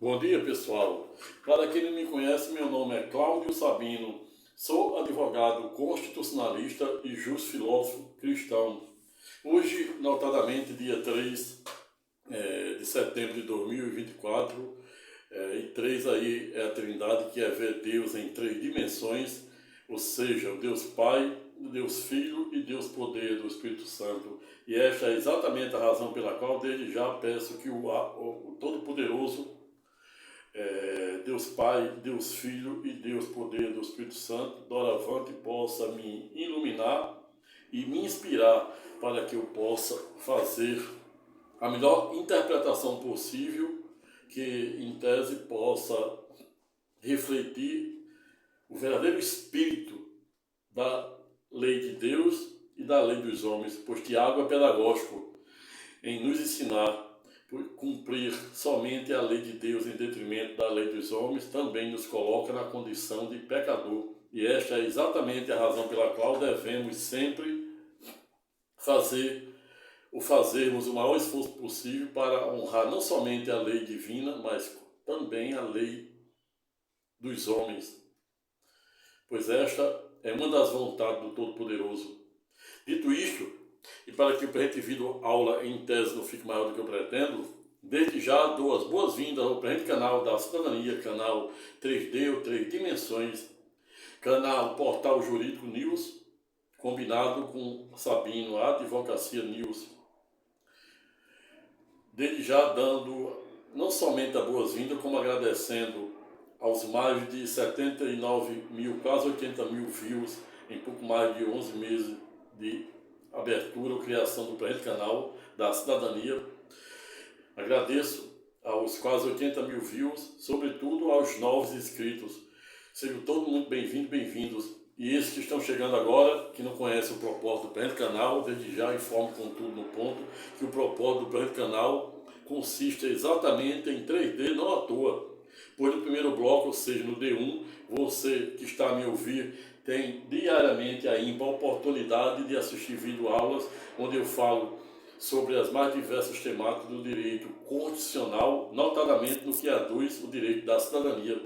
Bom dia, pessoal. Para quem não me conhece, meu nome é Cláudio Sabino. Sou advogado constitucionalista e justo filósofo cristão. Hoje, notadamente, dia 3 de setembro de 2024, e 3 aí é a Trindade, que é ver Deus em três dimensões, ou seja, o Deus Pai, o Deus Filho e Deus Poder do Espírito Santo. E esta é exatamente a razão pela qual desde já peço que o Todo-Poderoso, Deus Pai, Deus Filho e Deus Poder do Espírito Santo, doravante possa me iluminar e me inspirar para que eu possa fazer a melhor interpretação possível, que em tese possa refletir o verdadeiro espírito da lei de Deus e da lei dos homens, pois Tiago é pedagógico em nos ensinar por cumprir somente a lei de Deus em detrimento da lei dos homens, também nos coloca na condição de pecador. E esta é exatamente a razão pela qual devemos sempre fazermos o maior esforço possível para honrar não somente a lei divina, mas também a lei dos homens, pois esta é uma das vontades do Todo-Poderoso. Dito isto, e para que o presente vídeo aula em tese não fique maior do que eu pretendo, desde já dou as boas-vindas ao presente canal da Cidadania, canal 3D ou 3 Dimensões, canal Portal Jurídico News, combinado com Sabino Advocacia News. Desde já dando não somente a boas-vindas, como agradecendo aos mais de 79 mil, quase 80 mil views em pouco mais de 11 meses de abertura ou criação do presente canal da Cidadania. Agradeço aos quase 80 mil views, sobretudo aos novos inscritos. Sejam todos muito bem-vindos, bem-vindos. E esses que estão chegando agora, que não conhecem o propósito do presente canal, desde já informo com tudo no ponto que o propósito do presente canal consiste exatamente em 3D, não à toa. Pois no primeiro bloco, ou seja, no D1, você que está a me ouvir tem diariamente a ímpar oportunidade de assistir videoaulas onde eu falo sobre as mais diversas temáticas do direito constitucional, notadamente no que aduz o direito da cidadania.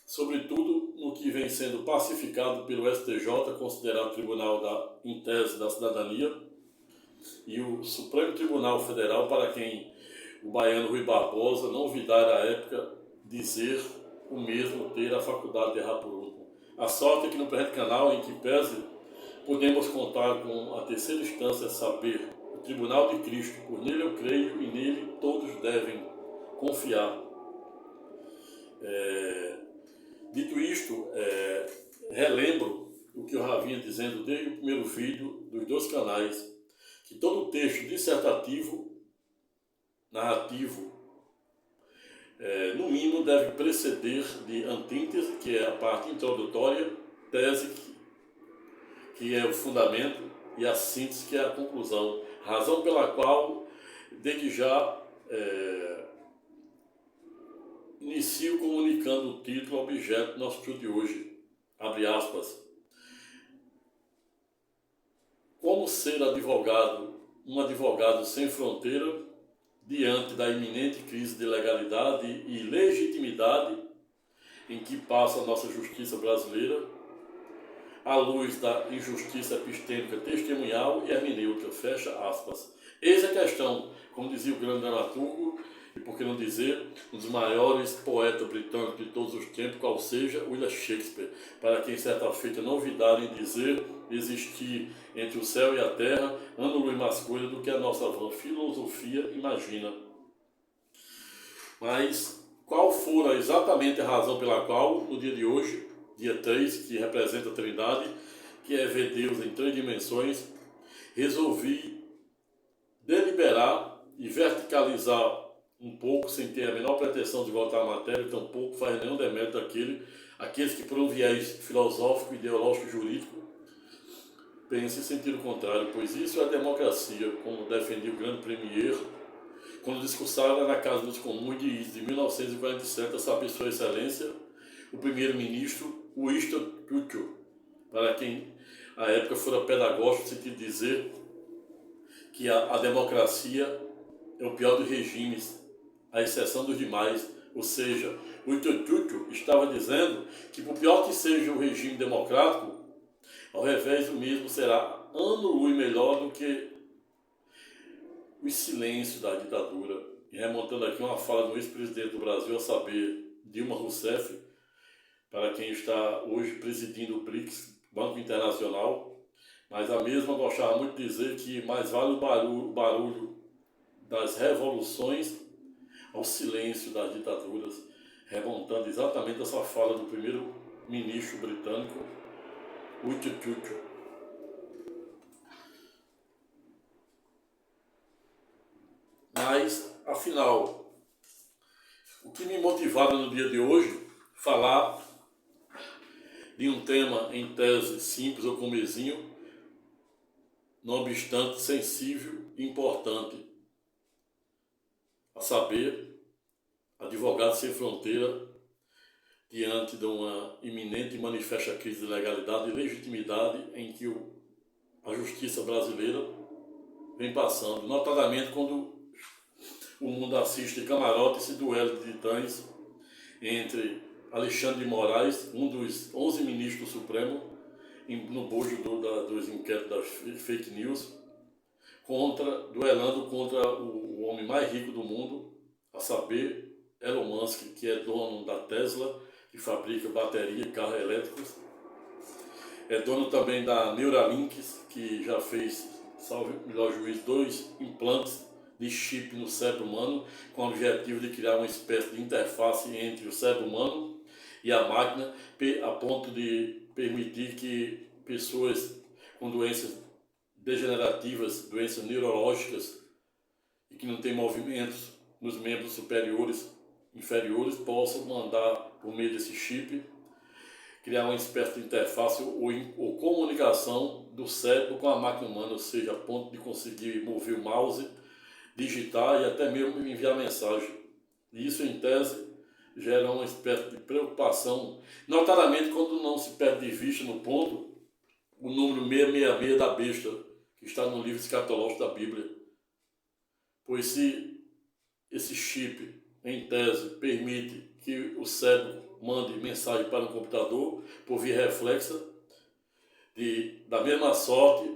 Sobretudo no que vem sendo pacificado pelo STJ, considerado Tribunal em tese da Cidadania, e o Supremo Tribunal Federal, para quem o baiano Rui Barbosa, não novidade à época, dizer o mesmo, ter a faculdade de errar por último. A sorte é que no presente canal, em que pese, podemos contar com a terceira instância, saber, o Tribunal de Cristo, por nele eu creio e nele todos devem confiar. Dito isto, relembro o que eu já vinha dizendo desde o primeiro vídeo dos dois canais, que todo texto dissertativo, narrativo, no mínimo deve preceder de antíntese, que é a parte introdutória, tese, que é o fundamento, e a síntese, que é a conclusão. Razão pela qual, desde já, inicio comunicando o título objeto do nosso estudo de hoje. Abre aspas. Como ser advogado, um advogado sem fronteira, diante da iminente crise de legalidade e legitimidade em que passa a nossa justiça brasileira, à luz da injustiça epistêmica testemunhal e hermenêutica, fecha aspas. Eis a questão, como dizia o grande dramaturgo, e por que não dizer, um dos maiores poetas britânicos de todos os tempos, qual seja William Shakespeare, para quem certa feita não ouvidarem dizer existir entre o céu e a terra ângulo mais coisa do que a nossa vã filosofia imagina. Mas qual fora exatamente a razão pela qual, no dia de hoje, dia 3, que representa a Trindade, que é ver Deus em três dimensões, resolvi deliberar e verticalizar um pouco, sem ter a menor pretensão de voltar à matéria, tampouco faz nenhum demérito aqueles que por um viés filosófico, ideológico, jurídico, pensam em sentido contrário, pois isso é a democracia, como defendia o grande premier, quando discursava na Casa dos Comuns de 1947, a saber sua excelência, o primeiro-ministro Winston Churchill, para quem à época fora pedagógico, no sentido de dizer que a democracia é o pior dos regimes, à exceção dos demais. Ou seja, o Tututu estava dizendo que, por pior que seja o regime democrático, ao revés do mesmo será ano-luz melhor do que os silêncios da ditadura. E remontando aqui uma fala do ex-presidente do Brasil, a saber, Dilma Rousseff, para quem está hoje presidindo o BRICS, Banco Internacional, mas a mesma gostava muito de dizer que mais vale o barulho das revoluções ao silêncio das ditaduras, remontando exatamente essa fala do primeiro-ministro britânico, Winston Churchill. Mas, afinal, o que me motivava no dia de hoje falar de um tema em tese simples ou comezinho, não obstante sensível e importante, a saber, Advogados Sem Fronteira, diante de uma iminente e manifesta crise de legalidade e legitimidade em que a justiça brasileira vem passando, notadamente quando o mundo assiste de camarote esse duelo de titãs entre Alexandre de Moraes, um dos 11 ministros do Supremo, no bojo dos inquéritos das fake news, duelando contra o homem mais rico do mundo, a saber, Elon Musk, que é dono da Tesla, que fabrica bateria e carros elétricos. É dono também da Neuralink, que já fez, salve melhor juiz, 2 implantes de chip no cérebro humano, com o objetivo de criar uma espécie de interface entre o cérebro humano e a máquina, a ponto de permitir que pessoas com doenças degenerativas, doenças neurológicas e que não têm movimentos nos membros superiores, inferiores, possam mandar, por meio desse chip, criar uma espécie de interface ou comunicação do cérebro com a máquina humana, ou seja, a ponto de conseguir mover o mouse, digitar e até mesmo enviar mensagem. E isso, em tese, gera uma espécie de preocupação, notadamente quando não se perde de vista no ponto o número 666 da besta, que está no livro escatológico da Bíblia. Pois se esse chip, em tese, permite que o cérebro mande mensagem para um computador por via reflexa, da mesma sorte,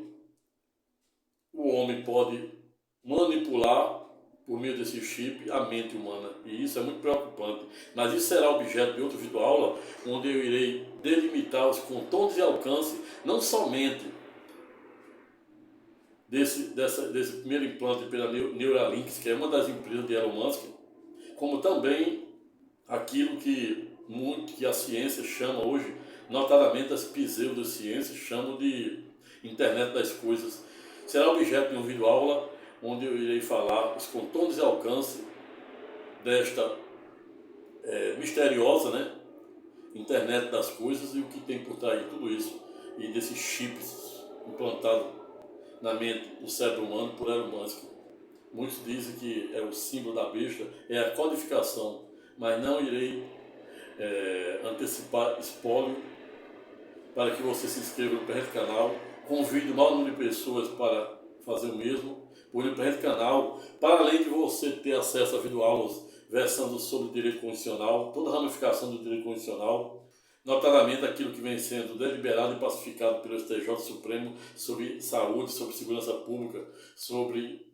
o homem pode manipular, por meio desse chip, a mente humana. E isso é muito preocupante. Mas isso será objeto de outra videoaula, onde eu irei delimitar os contornos e alcance, não somente desse primeiro implante pela Neuralink, que é uma das empresas de Elon Musk, como também aquilo que a ciência chama hoje, notadamente as pseudociências, chamam de internet das coisas. Será objeto de uma videoaula onde eu irei falar os contornos e alcance desta misteriosa, né, internet das coisas e o que tem por trás de tudo isso e desses chips implantados na mente do cérebro humano por Elon Musk. Muitos dizem que é o símbolo da besta, é a codificação, mas não irei antecipar spoiler para que você se inscreva no presente canal. Convido o maior número de pessoas para fazer o mesmo. Por no presente canal, para além de você ter acesso a videoaulas versando sobre direito constitucional, toda a ramificação do direito constitucional, notadamente aquilo que vem sendo deliberado e pacificado pelo STJ Supremo sobre saúde, sobre segurança pública, sobre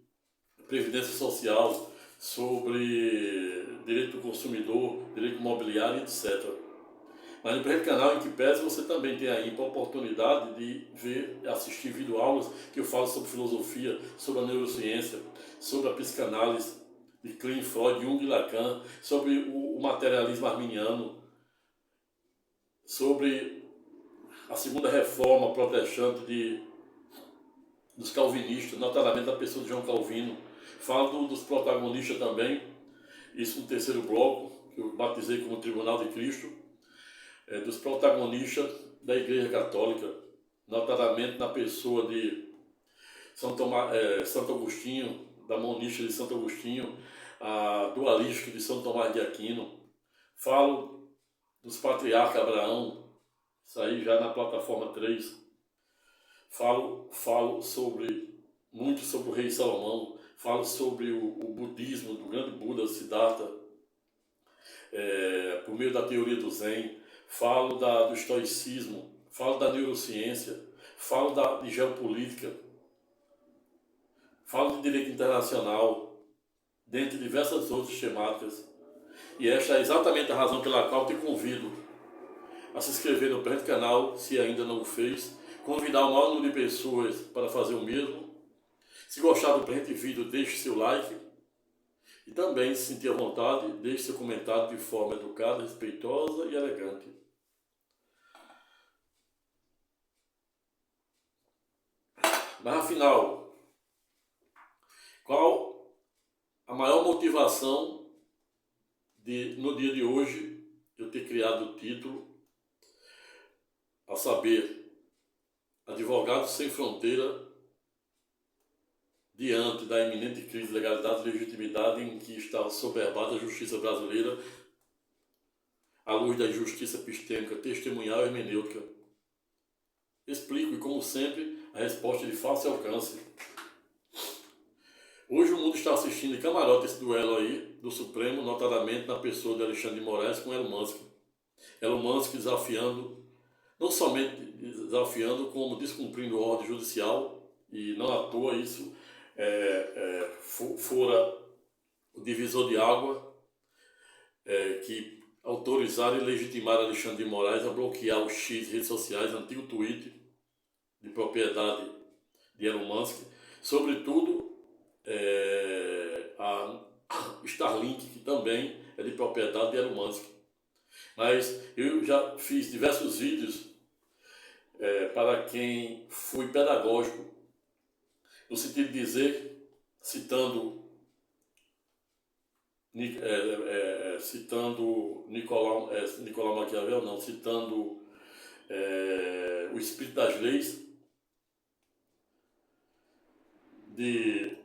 previdência social, sobre direito do consumidor, direito imobiliário, etc. Mas no primeiro canal, em que pese, você também tem aí a oportunidade de ver, assistir videoaulas que eu falo sobre filosofia, sobre a neurociência, sobre a psicanálise de Klein, Freud, Jung e Lacan, sobre o materialismo arminiano, sobre a segunda reforma protestante dos calvinistas, notadamente a pessoa de João Calvino. Falo dos protagonistas também, isso no terceiro bloco, que eu batizei como Tribunal de Cristo, dos protagonistas da Igreja Católica, notadamente na pessoa de Santo Agostinho, da monista de Santo Agostinho, a dualística de São Tomás de Aquino. Falo dos patriarcas Abraão, isso aí já na plataforma 3. Falo muito sobre o rei Salomão. falo sobre o budismo do grande Buda Siddhartha, por meio da teoria do Zen, falo do estoicismo, falo da neurociência, falo de geopolítica, falo de direito internacional, dentre diversas outras temáticas. E esta é exatamente a razão pela qual te convido a se inscrever no presente canal, se ainda não o fez, convidar o maior número de pessoas para fazer o mesmo. Se gostar do presente vídeo, deixe seu like. E também, se sentir à vontade, deixe seu comentário de forma educada, respeitosa e elegante. Mas afinal, qual a maior motivação no dia de hoje eu ter criado o título, a saber, Advogados Sem Fronteira, diante da iminente crise de legalidade e legitimidade em que está soberbada a justiça brasileira, à luz da injustiça epistêmica, testemunhal e hermenêutica? Explico, e como sempre, a resposta de fácil alcance. Hoje o mundo está assistindo de camarote esse duelo aí do Supremo, notadamente na pessoa de Alexandre de Moraes com Elon Musk. Elon Musk desafiando, não somente desafiando, como descumprindo ordem judicial, e não à toa isso fora o divisor de água que autorizaram e legitimaram Alexandre de Moraes a bloquear o X redes sociais, antigo Twitter, de propriedade de Elon Musk, sobretudo a Starlink, que também é de propriedade de Elon Musk. Mas eu já fiz diversos vídeos para quem fui pedagógico, no sentido de dizer, citando Nicolau Maquiavel, não, citando o Espírito das Leis, de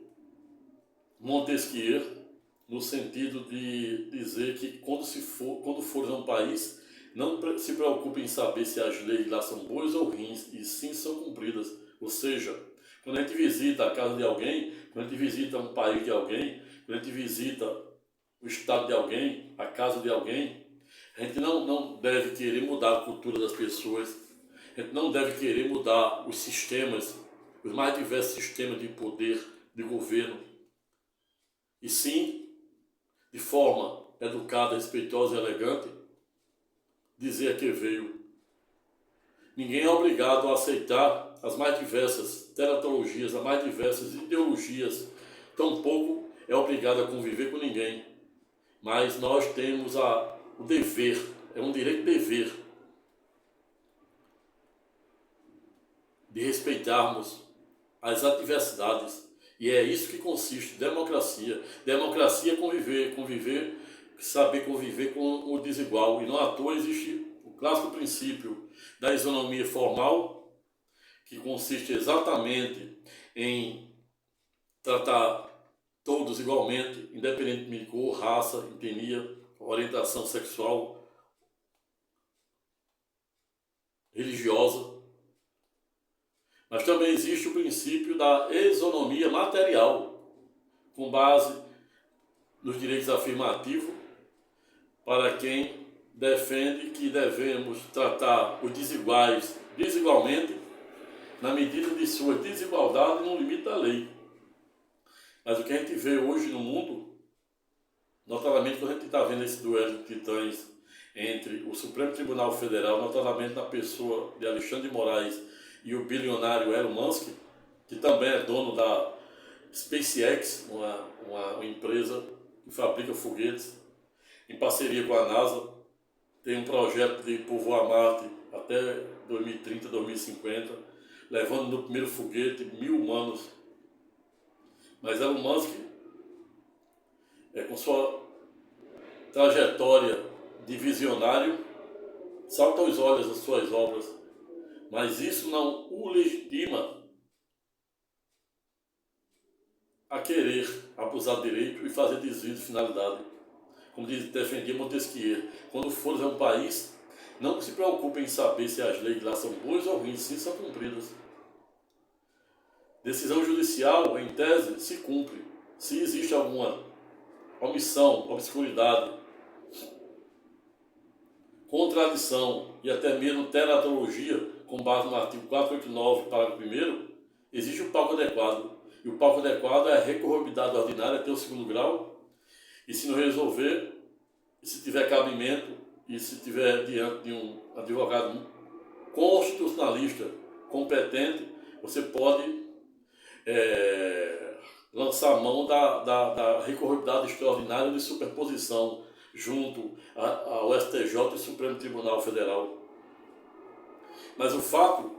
Montesquieu, no sentido de dizer que quando for a um país, não se preocupe em saber se as leis lá são boas ou ruins, e sim são cumpridas. Ou seja, quando a gente visita a casa de alguém, quando a gente visita um país de alguém, quando a gente visita o estado de alguém, a casa de alguém, a gente não deve querer mudar a cultura das pessoas, a gente não deve querer mudar os sistemas, os mais diversos sistemas de poder, de governo, e sim, de forma educada, respeitosa e elegante, dizer a que veio. Ninguém é obrigado a aceitar as mais diversas teratologias, as mais diversas ideologias, tampouco é obrigado a conviver com ninguém. Mas nós temos o dever, é um direito-dever, de respeitarmos as adversidades. E é isso que consiste democracia. Democracia é conviver, saber conviver com o desigual. E não à toa existe o clássico princípio da isonomia formal, que consiste exatamente em tratar todos igualmente, independentemente de cor, raça, etnia, orientação sexual, religiosa. Mas também existe o princípio da isonomia material, com base nos direitos afirmativos, para quem defende que devemos tratar os desiguais desigualmente, na medida de sua desigualdade no limite da lei. Mas o que a gente vê hoje no mundo, notadamente quando a gente está vendo esse duelo de titãs entre o Supremo Tribunal Federal, notadamente na pessoa de Alexandre de Moraes e o bilionário Elon Musk, que também é dono da SpaceX, uma empresa que fabrica foguetes, em parceria com a NASA, tem um projeto de povoar Marte até 2030, 2050, levando no primeiro foguete 1.000 humanos. Mas Elon Musk, com sua trajetória de visionário, salta aos olhos as suas obras, mas isso não o legitima a querer abusar do direito e fazer desvio de finalidade. Como defendia Montesquieu, quando fores a um país, não se preocupe em saber se as leis lá são boas ou ruins, sim são cumpridas. Decisão judicial, em tese, se cumpre. Se existe alguma omissão, obscuridade, contradição e até mesmo teratologia, com base no artigo 489, parágrafo 1º, existe um palco adequado. E o palco adequado é a recorribilidade ordinária até o 2º grau, e se não resolver, e se tiver cabimento, e se tiver diante de um advogado constitucionalista competente, você pode lançar a mão da recorribilidade extraordinária de superposição junto ao STJ e Supremo Tribunal Federal. Mas o fato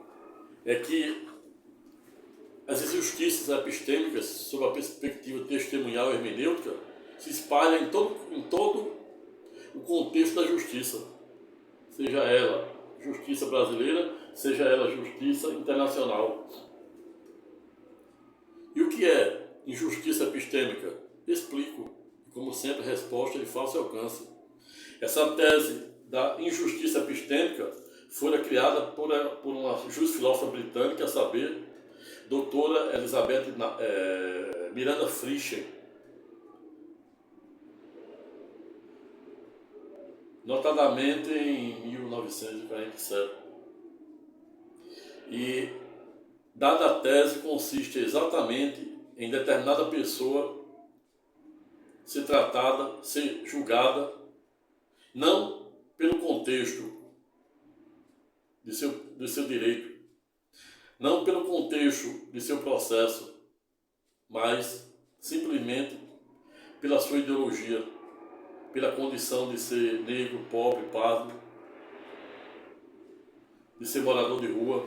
é que as injustiças epistêmicas, sob a perspectiva testemunhal e hermenêutica, se espalham em todo o contexto da justiça, seja ela justiça brasileira, seja ela justiça internacional. E o que é injustiça epistêmica? Explico, como sempre, resposta de fácil alcance. Essa tese da injustiça epistêmica foi criada por uma juiz filósofa britânica, a saber, doutora Elizabeth Miranda Frisch, notadamente em 1947. E dada a tese consiste exatamente em determinada pessoa ser tratada, ser julgada, não pelo contexto de seu direito, não pelo contexto de seu processo, mas simplesmente pela sua ideologia, pela condição de ser negro, pobre, pardo, de ser morador de rua.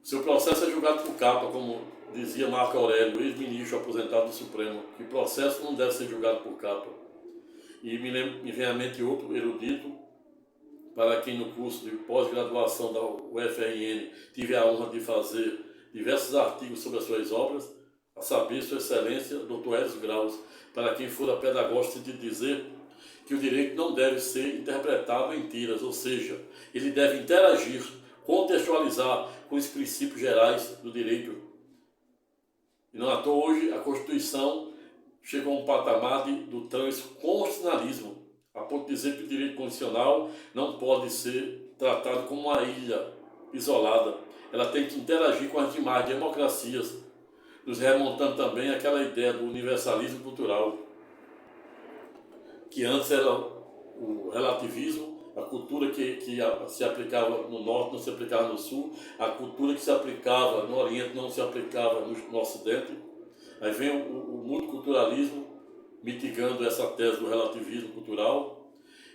Seu processo é julgado por capa, como dizia Marco Aurélio, ex-ministro aposentado do Supremo, que processo não deve ser julgado por capa. E me vem à mente outro erudito, para quem no curso de pós-graduação da UFRN tive a honra de fazer diversos artigos sobre as suas obras, a saber, Sua Excelência, Dr. Eros Graus, para quem for pedagógico de dizer que o direito não deve ser interpretado em tiras, ou seja, ele deve interagir, contextualizar com os princípios gerais do direito. E não à toa hoje a Constituição chegou a um patamar do transconstitucionalismo, a ponto de dizer que o direito constitucional não pode ser tratado como uma ilha isolada. Ela tem que interagir com as demais democracias, nos remontando também àquela ideia do universalismo cultural, que antes era o relativismo, a cultura que se aplicava no norte não se aplicava no sul, a cultura que se aplicava no oriente não se aplicava no ocidente. Aí vem o multiculturalismo mitigando essa tese do relativismo cultural,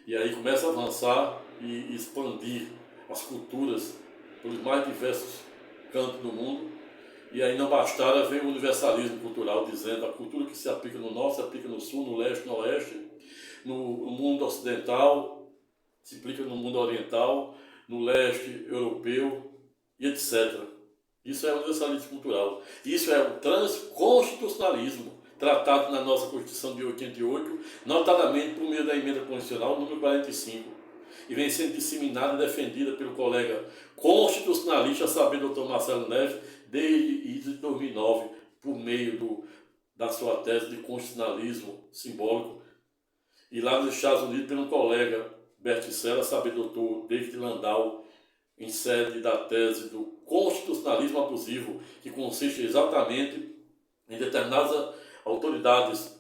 e aí começa a avançar e expandir as culturas pelos mais diversos cantos do mundo. E aí não bastaram, vem o universalismo cultural, dizendo a cultura que se aplica no norte, se aplica no sul, no leste, no oeste, no mundo ocidental, se aplica no mundo oriental, no leste europeu e etc. Isso é o universalismo cultural. Isso é o transconstitucionalismo, tratado na nossa Constituição de 88, notadamente por meio da emenda constitucional número 45, e vem sendo disseminada e defendida pelo colega constitucionalista, a saber, Dr. Marcelo Neves, desde 2009, por meio da sua tese de constitucionalismo simbólico, e lá nos Estados Unidos pelo colega Berticella, a saber, Dr. David Landau, em sede da tese do constitucionalismo abusivo, que consiste exatamente em determinadas autoridades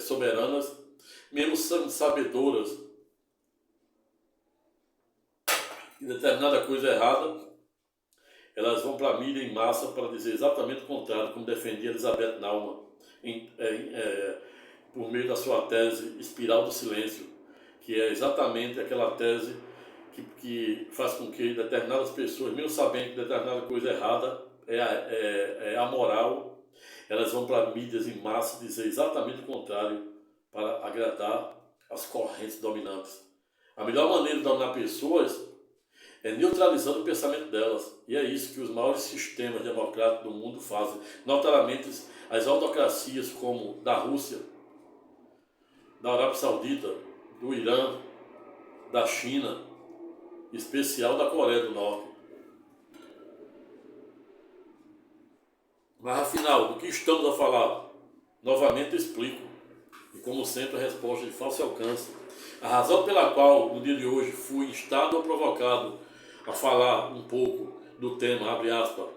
soberanas, mesmo sabedoras de determinada coisa errada, elas vão para a mídia em massa para dizer exatamente o contrário, como defendia Elizabeth Naumann, por meio da sua tese Espiral do Silêncio, que é exatamente aquela tese que faz com que determinadas pessoas, mesmo sabendo que determinada coisa errada é amoral, elas vão para mídias em massa dizer exatamente o contrário para agradar as correntes dominantes. A melhor maneira de dominar pessoas é neutralizando o pensamento delas. E é isso que os maiores sistemas democráticos do mundo fazem. Notadamente as autocracias como da Rússia, da Arábia Saudita, do Irã, da China, em especial da Coreia do Norte. Mas afinal, do que estamos a falar? Novamente explico, e como sempre a resposta de fácil alcance. A razão pela qual no dia de hoje fui instado ou provocado a falar um pouco do tema, abre aspas,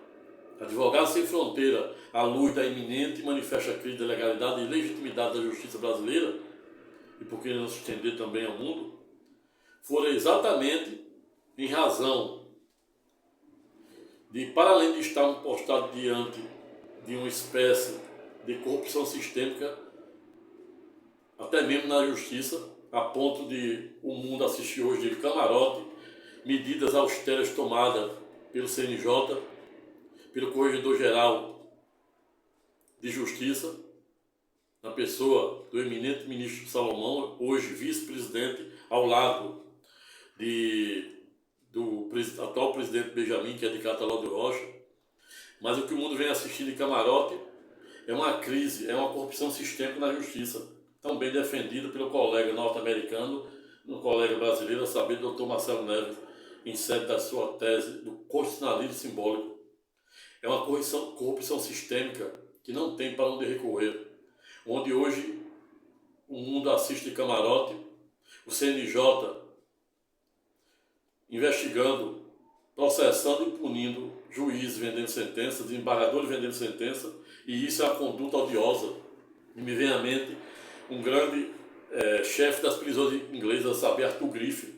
Advogados Sem Fronteira, à luz da iminente e manifesta crise da legalidade e legitimidade da justiça brasileira, e por que não se estender também ao mundo, foram exatamente em razão de, para além de estarmos postados diante de uma espécie de corrupção sistêmica, até mesmo na justiça, a ponto de o mundo assistir hoje de camarote, medidas austeras tomadas pelo CNJ, pelo Corregedor-Geral de Justiça, na pessoa do eminente ministro Salomão, hoje vice-presidente, ao lado do atual presidente Benjamin, que é de Catalão do Rocha. Mas o que o mundo vem assistindo de camarote é uma crise, é uma corrupção sistêmica na justiça, também defendida pelo colega norte-americano, no colega brasileiro, a saber, Dr. Marcelo Neves, em sede da sua tese do constitucionalismo simbólico. É uma corrupção sistêmica que não tem para onde recorrer, onde hoje o mundo assiste de camarote, o CNJ investigando, processando e punindo juízes vendendo sentença, desembargadores vendendo sentença, e isso é uma conduta odiosa. E me vem à mente um grande chefe das prisões inglesas, a saber, Arthur Griffith,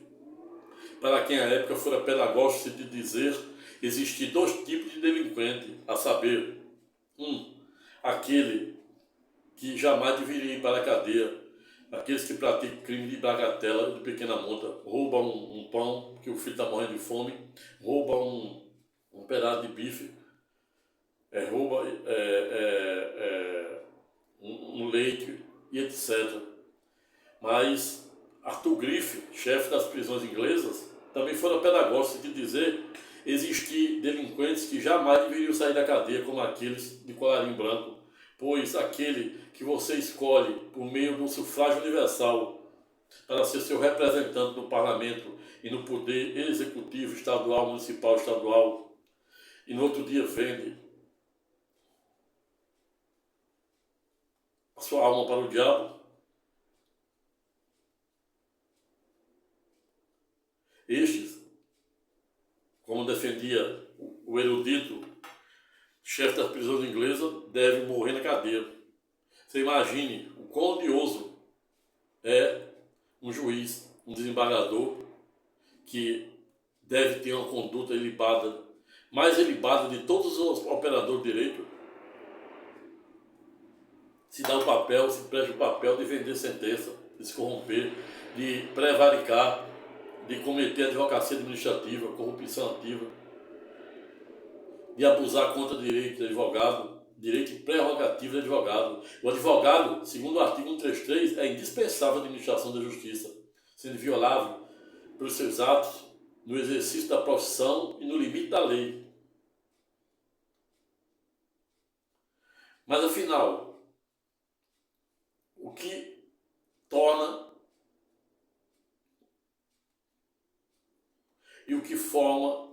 para quem à época fora pedagógico de dizer existir dois tipos de delinquente, a saber, aquele que jamais deveria ir para a cadeia, aqueles que praticam crime de bagatela, de pequena monta, roubam um pão, porque o filho está morrendo de fome, roubam um pedaço de bife, rouba um leite e etc. Mas Arthur Griffith, chefe das prisões inglesas, também fora pedagógico de dizer existir delinquentes que jamais deveriam sair da cadeia, como aqueles de colarinho branco, pois aquele que você escolhe por meio do sufrágio universal para ser seu representante no parlamento e no poder executivo estadual, municipal, estadual, e no outro dia vende a sua alma para o diabo, estes, como defendia o erudito chefe das prisões inglesas, devem morrer na cadeia. Você imagine o quão odioso é um juiz, um desembargador, que deve ter uma conduta ilibada, mais ilibada de todos os operadores de direito, se dá o papel, se presta o papel de vender sentença, de se corromper, de prevaricar, de cometer advocacia administrativa, corrupção ativa, de abusar contra direito de advogado, direito e prerrogativo de advogado. O advogado, segundo o artigo 133, é indispensável à administração da justiça, sendo violável pelos seus atos no exercício da profissão e no limite da lei. Mas, afinal, o que torna e o que forma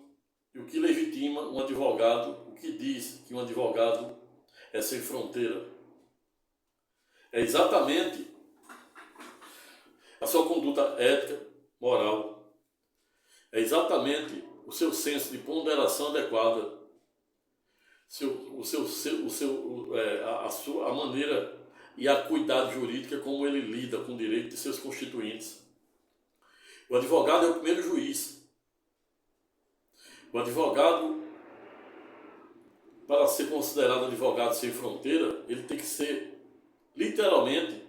e o que legitima um advogado, o que diz que um advogado é sem fronteira? É exatamente a sua conduta ética, moral. É exatamente o seu senso de ponderação adequada, a maneira e a acuidade jurídica como ele lida com o direito de seus constituintes. O advogado é o primeiro juiz. O advogado, para ser considerado advogado sem fronteira, ele tem que ser literalmente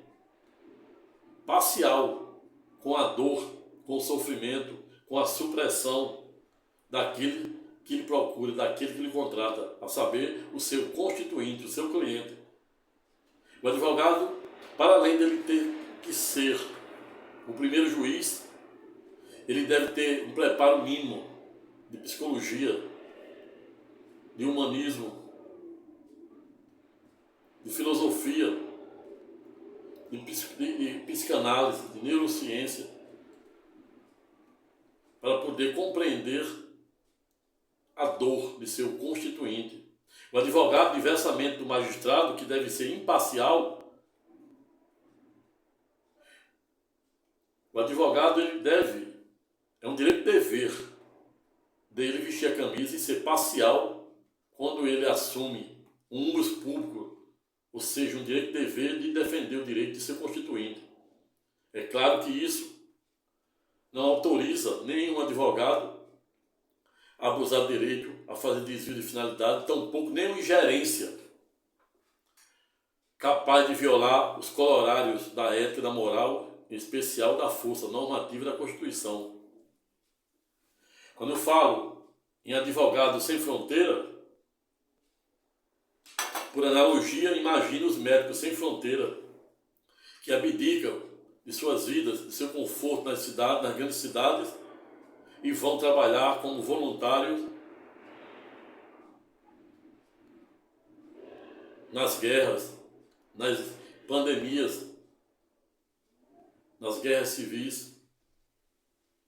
parcial com a dor, com o sofrimento, com a supressão daquele que ele procura, daquele que ele contrata, a saber, o seu constituinte, o seu cliente. O advogado, para além dele ter que ser o primeiro juiz, ele deve ter um preparo mínimo de psicologia, de humanismo, de filosofia, de psicanálise, de neurociência, para poder compreender a dor de seu constituinte. O advogado, diversamente do magistrado, que deve ser imparcial, o advogado é um direito dever dele vestir a camisa e ser parcial quando ele assume um ônibus público, ou seja, um direito dever de defender o direito de ser constituinte. É claro que isso não autoriza nenhum advogado a abusar do direito, a fazer desvio de finalidade, tampouco nenhuma ingerência capaz de violar os colorários da ética e da moral, em especial da força normativa da Constituição. Quando eu falo em advogado sem fronteira, por analogia, imagine os médicos sem fronteira que abdicam de suas vidas, de seu conforto nas cidades, nas grandes cidades, e vão trabalhar como voluntários nas guerras, nas pandemias, nas guerras civis,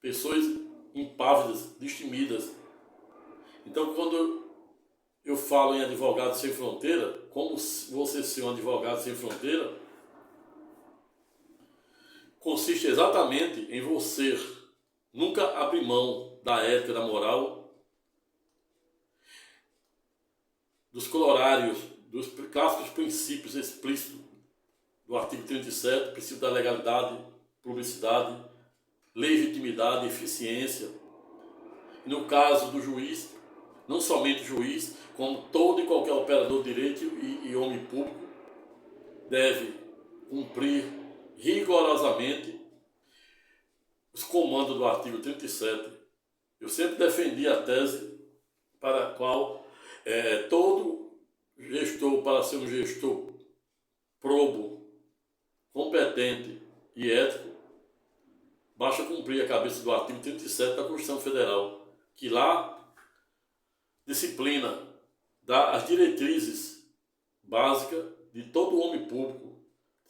pessoas impávidas, destemidas. Então, quando eu falo em advogado sem fronteira, como você ser um advogado sem fronteira, consiste exatamente em você nunca abrir mão da ética, da moral, dos colorários, dos clássicos princípios explícitos do artigo 37, princípio da legalidade, publicidade, legitimidade, eficiência. E no caso do juiz, não somente o juiz, como todo e qualquer operador de direito e homem público, deve cumprir rigorosamente os comandos do artigo 37. Eu sempre defendi a tese para a qual todo gestor, para ser um gestor probo, competente e ético, basta cumprir a cabeça do artigo 37 da Constituição Federal, que lá disciplina, dá as diretrizes básicas de todo homem público,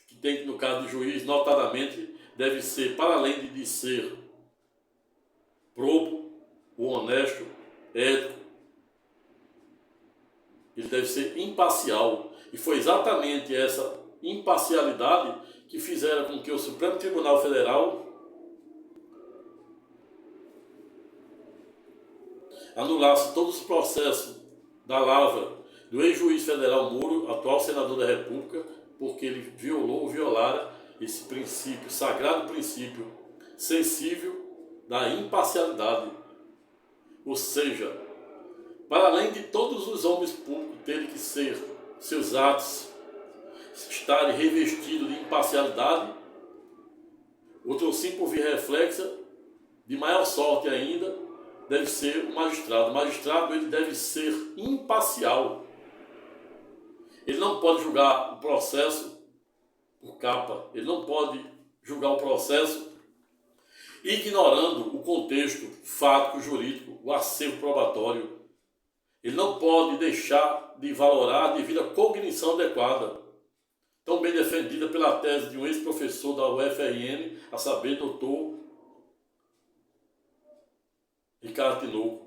que tem que, no caso do juiz, notadamente, deve ser, para além de ser probo, honesto, ético, ele deve ser imparcial. E foi exatamente essa imparcialidade que fizeram com que o Supremo Tribunal Federal anulasse todos os processos da lavra do ex-juiz federal Moro, atual senador da República, porque ele violara esse princípio, sagrado princípio sensível da imparcialidade. Ou seja, para além de todos os homens públicos terem que ser, seus atos estarem revestidos de imparcialidade, outro sim, por via reflexa, de maior sorte ainda, deve ser o magistrado. O magistrado, ele deve ser imparcial. Ele não pode julgar o processo por capa. Ele não pode julgar o processo ignorando o contexto fático, jurídico, o acervo probatório. Ele não pode deixar de valorar a devida cognição adequada, tão bem defendida pela tese de um ex-professor da UFRN, a saber, doutor Ricardo Tinoco,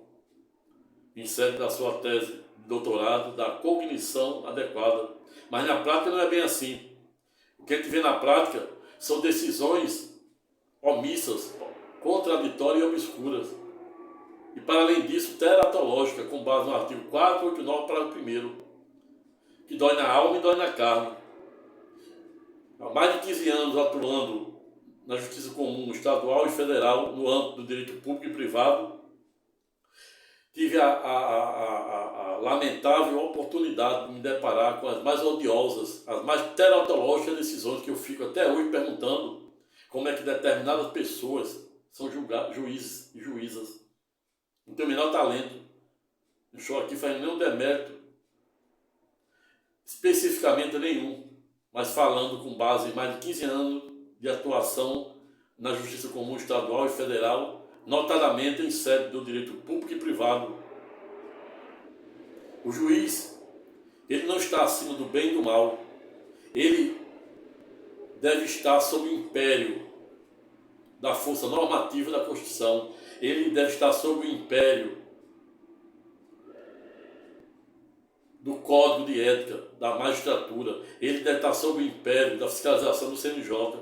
em sede da sua tese de doutorado, da cognição adequada. Mas na prática não é bem assim. O que a gente vê na prática são decisões omissas, contraditórias e obscuras. E para além disso, teratológica, com base no artigo 489, parágrafo 1º, que dói na alma e dói na carne. Há mais de 15 anos atuando na Justiça Comum estadual e federal no âmbito do direito público e privado, tive a lamentável oportunidade de me deparar com as mais odiosas, as mais teratológicas decisões que eu fico até hoje perguntando como é que determinadas pessoas são juízes e juízas. Não tenho o menor talento. Não estou aqui fazendo nenhum demérito, especificamente nenhum, mas falando com base em mais de 15 anos de atuação na Justiça Comum estadual e federal, notadamente em sede do direito público e privado. O juiz, ele não está acima do bem e do mal. Ele deve estar sob o império da força normativa da Constituição. Ele deve estar sob o império do Código de Ética da magistratura. Ele deve estar sob o império da fiscalização do CNJ.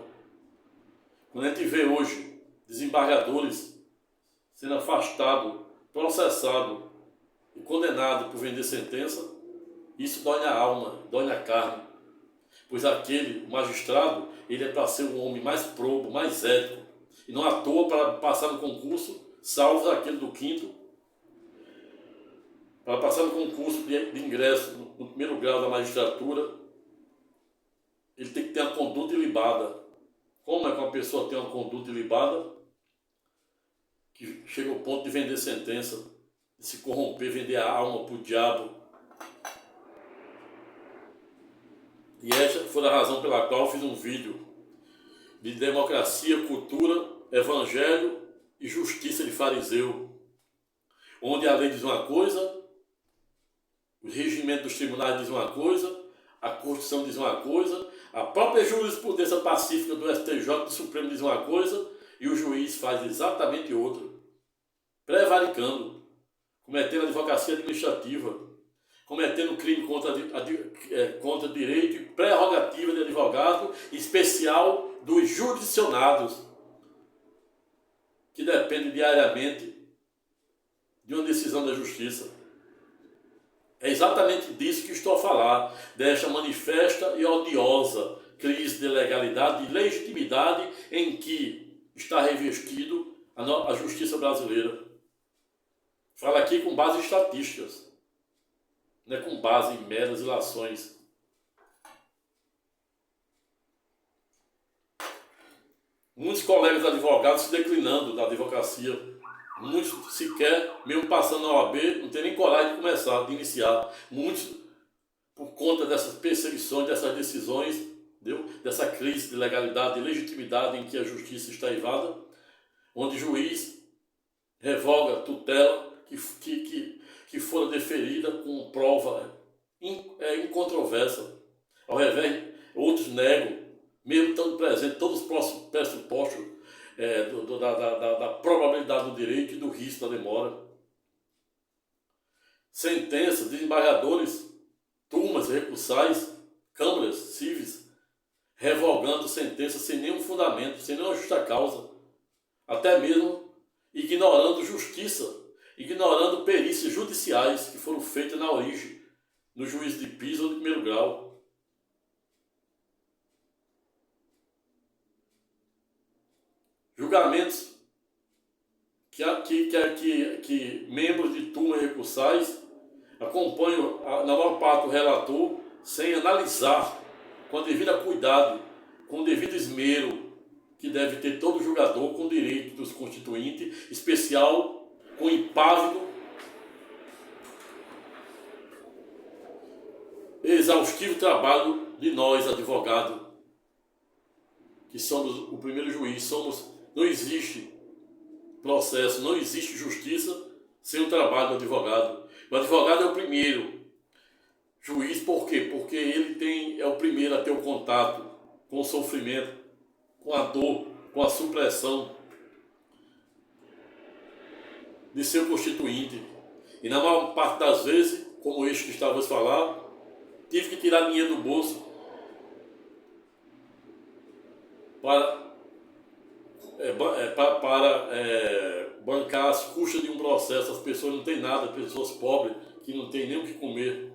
Quando a gente vê hoje desembargadores sendo afastados, processados e condenados por vender sentença, isso dói na alma, dói na carne. Pois aquele magistrado, ele é para ser um homem mais probo, mais ético. E não à toa para passar no concurso, salvo aquele do quinto, para passar no concurso de ingresso no primeiro grau da magistratura, ele tem que ter uma conduta ilibada. Como é que uma pessoa tem uma conduta ilibada que chega ao ponto de vender sentença, de se corromper, vender a alma para o diabo? E essa foi a razão pela qual eu fiz um vídeo de democracia, cultura, evangelho e justiça de fariseu, onde a lei diz uma coisa, o regimento dos tribunais diz uma coisa, a Constituição diz uma coisa, a própria jurisprudência pacífica do STJ, do Supremo, diz uma coisa, e o juiz faz exatamente outra, prevaricando, cometendo advocacia administrativa, cometendo crime contra direito e prerrogativa de advogado, especial dos jurisdicionados, que dependem diariamente de uma decisão da justiça. É exatamente disso que estou a falar, desta manifesta e odiosa crise de legalidade e legitimidade em que está revestido a justiça brasileira. Falo aqui com base em estatísticas, não é com base em meras ilações. Muitos colegas advogados se declinando da advocacia, muitos sequer, mesmo passando na OAB, não tem nem coragem de começar, de iniciar. Muitos, por conta dessas perseguições, dessas decisões, entendeu? Dessa crise de legalidade e legitimidade em que a justiça está eivada, onde o juiz revoga tutela que fora deferida com prova incontroversa. Ao revés, outros negam, mesmo estando presente todos os pressupostos da probabilidade do direito e do risco da demora. Sentenças, desembargadores, turmas recursais, câmaras cíveis, revogando sentenças sem nenhum fundamento, sem nenhuma justa causa, até mesmo ignorando justiça, ignorando perícias judiciais que foram feitas na origem, no juízo de piso ou de primeiro grau. Julgamentos que membros de turmas recursais acompanham, na maior parte, o relator sem analisar, com a devida cuidado, com o devido esmero que deve ter todo julgador com direito dos constituintes, especial com impávido, exaustivo trabalho de nós, advogados, que somos o primeiro juiz. Não existe processo, não existe justiça sem o trabalho do advogado. O advogado é o primeiro juiz, por quê? Porque ele é o primeiro a ter o contato com o sofrimento, com a dor, com a supressão de seu constituinte. E na maior parte das vezes, como este que estava a falar, tive que tirar dinheiro do bolso para bancar as custas de um processo. As pessoas não têm nada, pessoas pobres que não têm nem o que comer.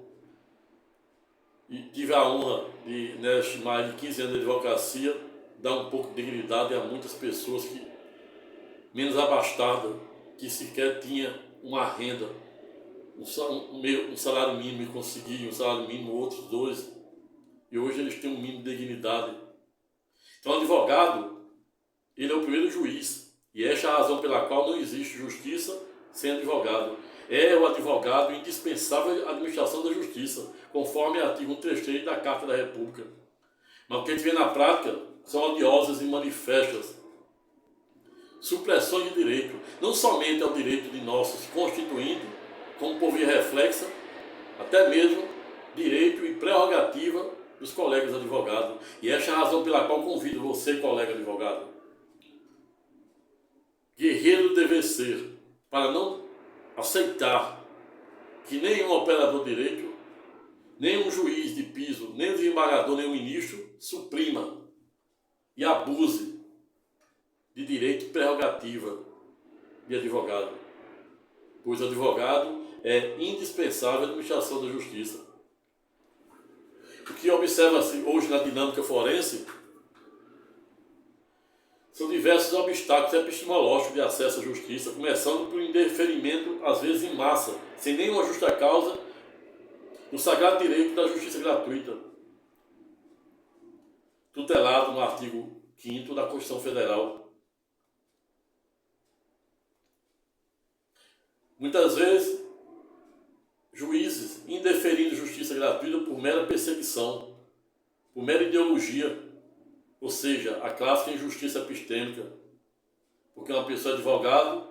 E tive a honra de, neste mais de 15 anos de advocacia, dar um pouco de dignidade a muitas pessoas menos abastadas, que sequer tinham uma renda, um salário mínimo, e conseguiam um salário mínimo, outros dois, e hoje eles têm um mínimo de dignidade. Então o advogado, ele é o primeiro juiz, e esta é a razão pela qual não existe justiça sem advogado. É o advogado indispensável à administração da justiça, conforme o artigo 133 da Carta da República. Mas o que a gente vê na prática são odiosas e manifestas supressões de direito, não somente ao direito de nossos constituintes, como por via reflexa, até mesmo direito e prerrogativa dos colegas advogados. E esta é a razão pela qual convido você, colega advogado, guerreiro deve ser, para não aceitar que nenhum operador de direito nenhum juiz de piso, nem o desembargador, nem o ministro suprima e abuse de direito e prerrogativa de advogado, pois o advogado é indispensável à administração da justiça. O que observa-se hoje na dinâmica forense são diversos obstáculos epistemológicos de acesso à justiça, começando por indeferimento, às vezes em massa, sem nenhuma justa causa, do sagrado direito da justiça gratuita, tutelado no artigo 5º da Constituição Federal. Muitas vezes, juízes indeferindo justiça gratuita por mera perseguição, por mera ideologia, ou seja, a clássica injustiça epistêmica, porque uma pessoa é advogado,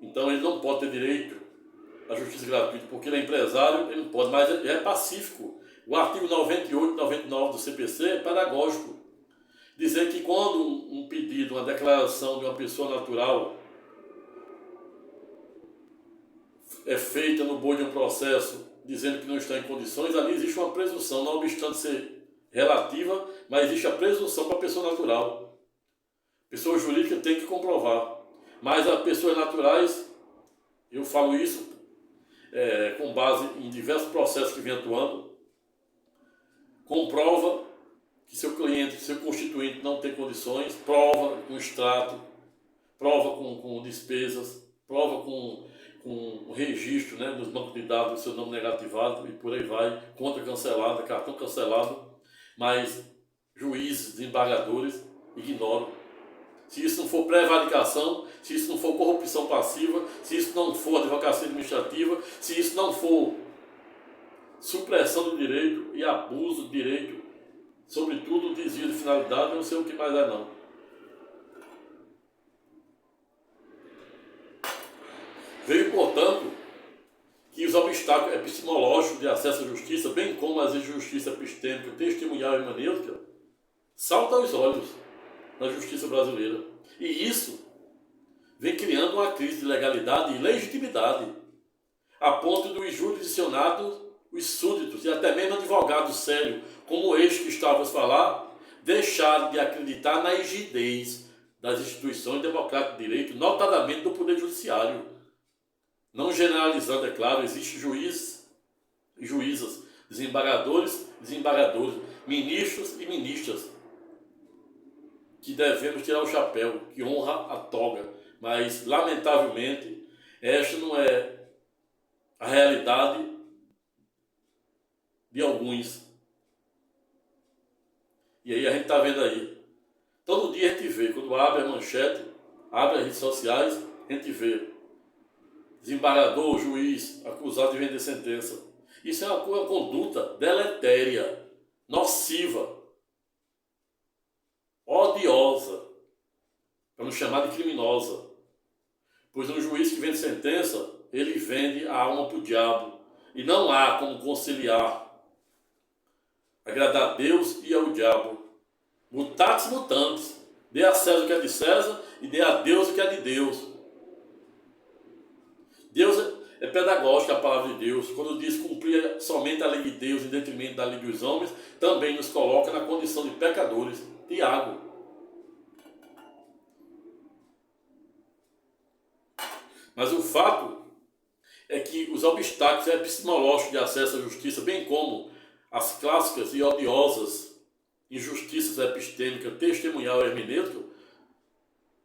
então ele não pode ter direito à justiça gratuita, porque ele é empresário, ele não pode, mas é pacífico. O artigo 98 e 99 do CPC é pedagógico, dizer que quando um pedido, uma declaração de uma pessoa natural é feita no bojo de um processo dizendo que não está em condições, ali existe uma presunção, não obstante ser relativa, mas existe a presunção para a pessoa natural. Pessoa jurídica tem que comprovar. Mas as pessoas naturais, eu falo isso com base em diversos processos que vem atuando, comprova que seu cliente, seu constituinte não tem condições, prova com extrato, prova com despesas, prova com registro, né, nos bancos de dados do seu nome negativado e por aí vai, conta cancelada, cartão cancelado, mas juízes, desembargadores ignoram. Se isso não for prevaricação, se isso não for corrupção passiva, se isso não for advocacia administrativa, se isso não for supressão do direito e abuso do direito, sobretudo desvio de finalidade, eu não sei o que mais é não. Veio, portanto, que os obstáculos epistemológicos de acesso à justiça, bem como as injustiças epistêmicas, testemunhal e hermenêutica, saltam aos olhos na justiça brasileira. E isso vem criando uma crise de legalidade e legitimidade, a ponto dos jurisdicionados, os súditos e até mesmo advogados sérios, como este que estávamos a falar, deixaram de acreditar na rigidez das instituições democráticas de direito, notadamente do Poder Judiciário. Não generalizando, é claro, existem juízes e juízas, desembargadores, ministros e ministras, que devemos tirar o chapéu, que honra a toga. Mas, lamentavelmente, esta não é a realidade de alguns. E aí a gente está vendo aí. Todo dia a gente vê, quando abre a manchete, abre as redes sociais, a gente vê desembargador, juiz, acusado de vender sentença. Isso é uma conduta deletéria, nociva, odiosa, para não chamar de criminosa. Pois um juiz que vende sentença, ele vende a alma para o diabo. E não há como conciliar, agradar a Deus e ao diabo. Mutatis mutandis. Dê a César o que é de César e dê a Deus o que é de Deus. Deus é pedagógico, a palavra de Deus. Quando diz cumprir somente a lei de Deus em detrimento da lei dos homens, também nos coloca na condição de pecadores. Tiago. Mas o fato é que os obstáculos epistemológicos de acesso à justiça, bem como as clássicas e odiosas injustiças epistêmicas, testemunhal e hermenêutica,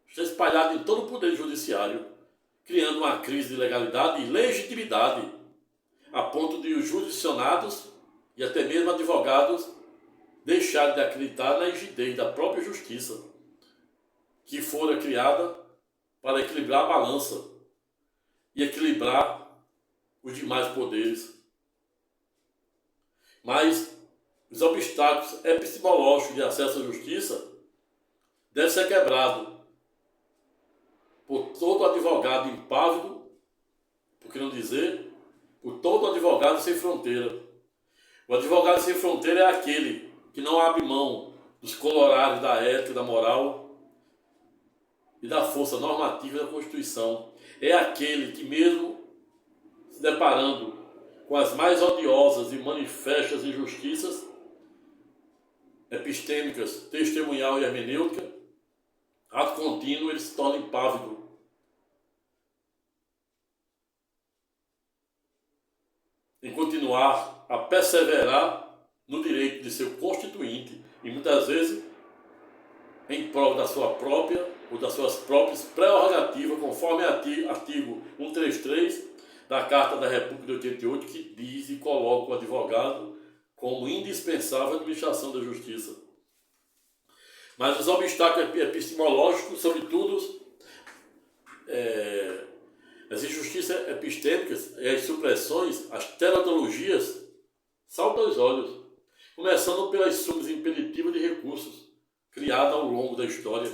estão espalhados em todo o poder judiciário, criando uma crise de legalidade e legitimidade, a ponto de os jurisdicionados e até mesmo advogados deixarem de acreditar na rigidez da própria justiça, que fora criada para equilibrar a balança e equilibrar os demais poderes. Mas os obstáculos epistemológicos de acesso à justiça devem ser quebrados por todo advogado impávido, por que não dizer, por todo advogado sem fronteira. O advogado sem fronteira é aquele que não abre mão dos colorados da ética, da moral e da força normativa da Constituição. É aquele que, mesmo se deparando com com as mais odiosas e manifestas injustiças epistêmicas, testemunhal e hermenêutica, ato contínuo ele se torna impávido. Em continuar a perseverar no direito de seu constituinte e muitas vezes em prol da sua própria ou das suas próprias prerrogativas, conforme artigo 133 da Carta da República de 88, que diz e coloca o advogado como indispensável à administração da justiça. Mas os obstáculos epistemológicos, sobretudo as injustiças epistêmicas e as supressões, as teratologias, saltam aos olhos, começando pelas sumas impeditivas de recursos criadas ao longo da história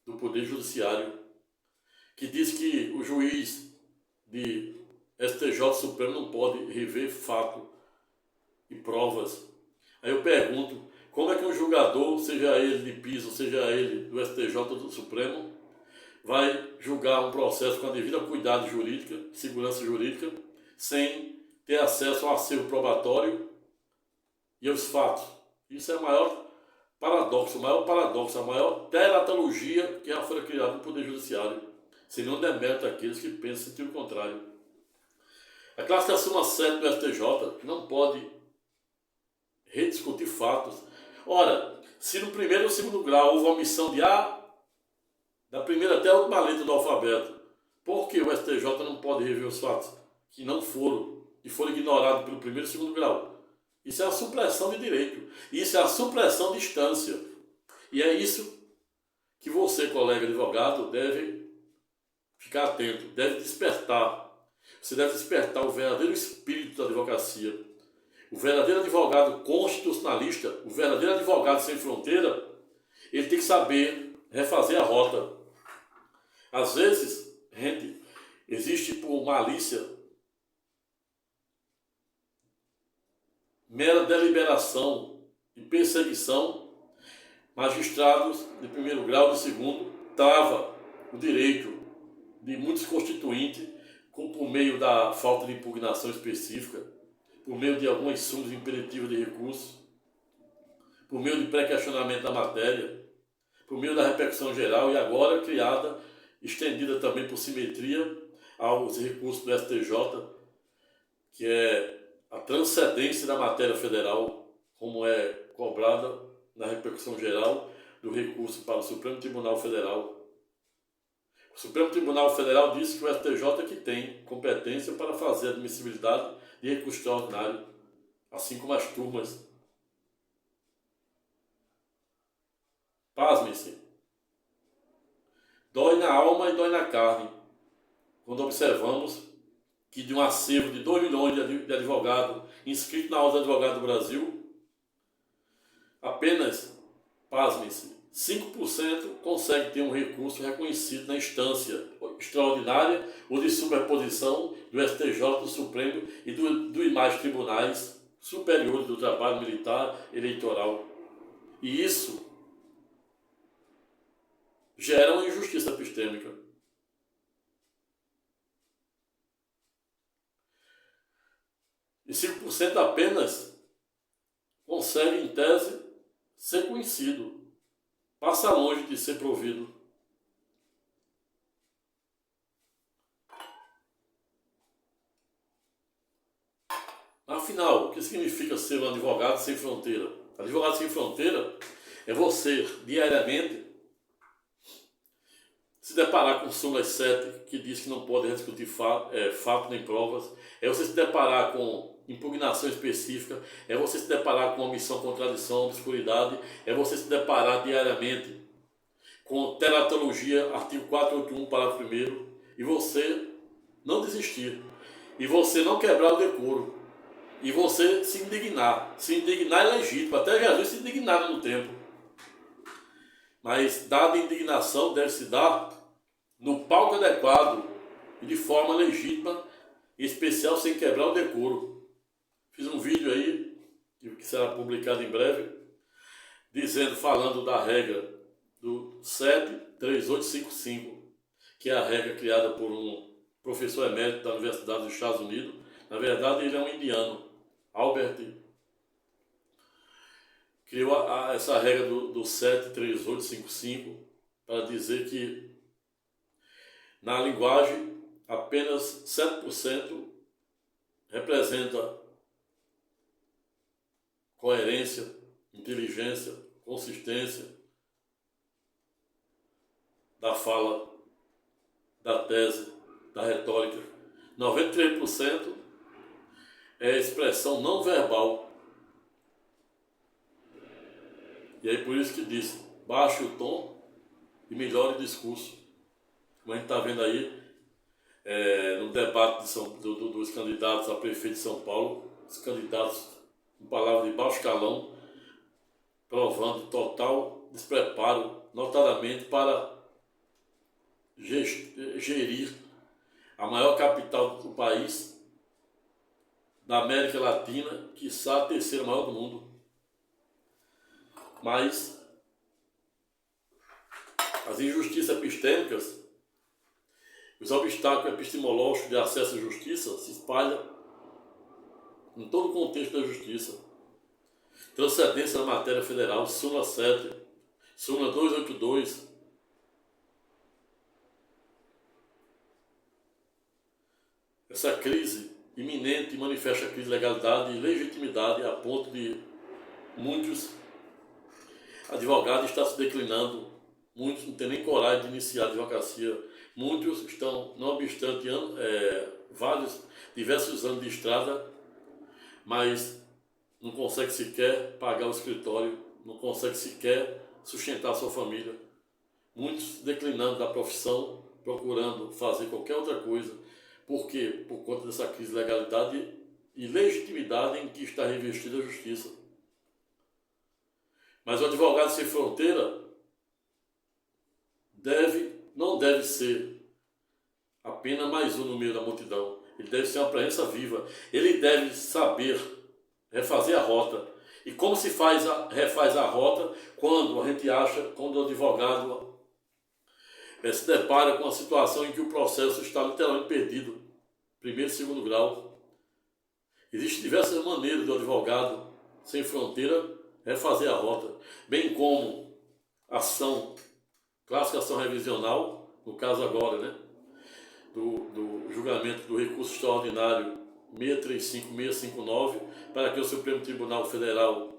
do Poder Judiciário, que diz que o juiz de STJ Supremo não pode rever fato e provas. Aí eu pergunto, como é que um julgador, seja ele de piso, seja ele do STJ do Supremo, vai julgar um processo com a devida cuidado jurídica, segurança jurídica, sem ter acesso ao acervo probatório e aos fatos? Isso é o maior paradoxo, a maior teratologia que já foi criada no Poder Judiciário. Seria um demérito àqueles que pensam em sentido contrário. A classificação 7 do STJ não pode rediscutir fatos. Ora, se no primeiro ou segundo grau houve omissão de A, da primeira até a última letra do alfabeto, por que o STJ não pode rever os fatos que não foram, e foram ignorados pelo primeiro e segundo grau? Isso é a supressão de direito. Isso é a supressão de instância. E é isso que você, colega advogado, deve ficar atento, deve despertar. Você deve despertar o verdadeiro espírito da advocacia. O verdadeiro advogado constitucionalista, o verdadeiro advogado sem fronteira, ele tem que saber refazer a rota. Às vezes, gente, existe por malícia, mera deliberação e perseguição, magistrados de primeiro grau, de segundo, trava o direito de muitos constituintes por meio da falta de impugnação específica, por meio de algumas sumas imperativas de recurso, por meio de pré-questionamento da matéria, por meio da repercussão geral e agora criada, estendida também por simetria aos recursos do STJ, que é a transcendência da matéria federal, como é cobrada na repercussão geral do recurso para o Supremo Tribunal Federal. O Supremo Tribunal Federal disse que o STJ é que tem competência para fazer a admissibilidade de recurso extraordinário, assim como as turmas. Pasmem-se. Dói na alma e dói na carne quando observamos que de um acervo de 2 milhões de advogados inscritos na Ordem de Advogados do Brasil, apenas, pasmem-se, 5% consegue ter um recurso reconhecido na instância extraordinária ou de superposição do STJ, do Supremo e dos demais tribunais superiores do trabalho militar eleitoral. E isso gera uma injustiça epistêmica. E 5% apenas consegue, em tese, ser conhecido. Passa longe de ser provido. Afinal, o que significa ser um advogado sem fronteira? Advogado sem fronteira é você, diariamente, se deparar com súmula 7, que diz que não pode rediscutir fato nem provas, é você se deparar com impugnação específica, é você se deparar com omissão, contradição, obscuridade, é você se deparar diariamente com teratologia, artigo 481, parágrafo 1º, e você não desistir, e você não quebrar o decoro, e você se indignar. Se indignar é legítimo, até Jesus se indignava no tempo. Mas dada indignação deve se dar no palco adequado e de forma legítima, em especial sem quebrar o decoro. Fiz um vídeo aí, que será publicado em breve, falando da regra do 73855, que é a regra criada por um professor emérito da Universidade dos Estados Unidos, Na verdade, ele é um indiano. Albert criou essa regra do 73855 para dizer que na linguagem apenas 7% representa coerência, inteligência, consistência da fala, da tese, da retórica. 93% é expressão não verbal. E aí por isso que disse, baixe o tom e melhore o discurso. Como a gente está vendo aí, no debate dos candidatos a prefeito de São Paulo, os candidatos, com palavras de baixo calão, provando total despreparo, notadamente para gerir a maior capital do país, da América Latina, quiçá a terceira maior do mundo. Mas as injustiças epistêmicas, os obstáculos epistemológicos de acesso à justiça se espalham em todo o contexto da justiça. Transcendência da matéria federal, súmula 7, súmula 282. Essa crise iminente manifesta a crise de legalidade e legitimidade a ponto de muitos advogados estar se declinando, muitos não têm nem coragem de iniciar a advocacia, muitos estão, não obstante diversos anos de estrada, mas não consegue sequer pagar o escritório, não consegue sequer sustentar a sua família. Muitos declinando da profissão, procurando fazer qualquer outra coisa. Por quê? Por conta dessa crise de legalidade e legitimidade em que está revestida a justiça. Mas o advogado sem fronteira não deve ser apenas mais um no meio da multidão. Ele deve ser uma presença viva. Ele deve saber refazer a rota. E como se refaz a rota quando quando o advogado se depara com a situação em que o processo está literalmente perdido, primeiro e segundo grau. Existem diversas maneiras do advogado sem fronteira refazer a rota, bem como classificação revisional, no caso agora, do julgamento do recurso extraordinário 635659, para que o Supremo Tribunal Federal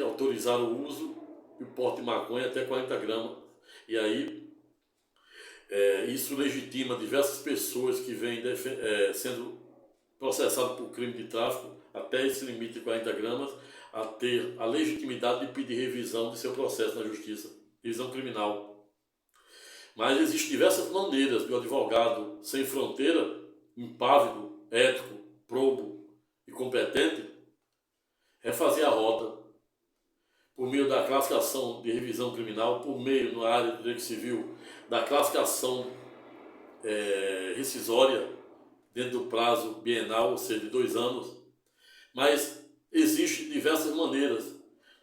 autorizar o uso e o porte de maconha até 40 gramas. E aí, isso legitima diversas pessoas que vêm sendo processadas por crime de tráfico, até esse limite de 40 gramas, a ter a legitimidade de pedir revisão de seu processo na justiça, revisão criminal. Mas existem diversas maneiras do advogado sem fronteira, impávido, ético, probo e competente, refazer a rota por meio da classificação de revisão criminal, por meio, na área do direito civil, da classificação rescisória dentro do prazo bienal, ou seja, de 2 anos. Mas existem diversas maneiras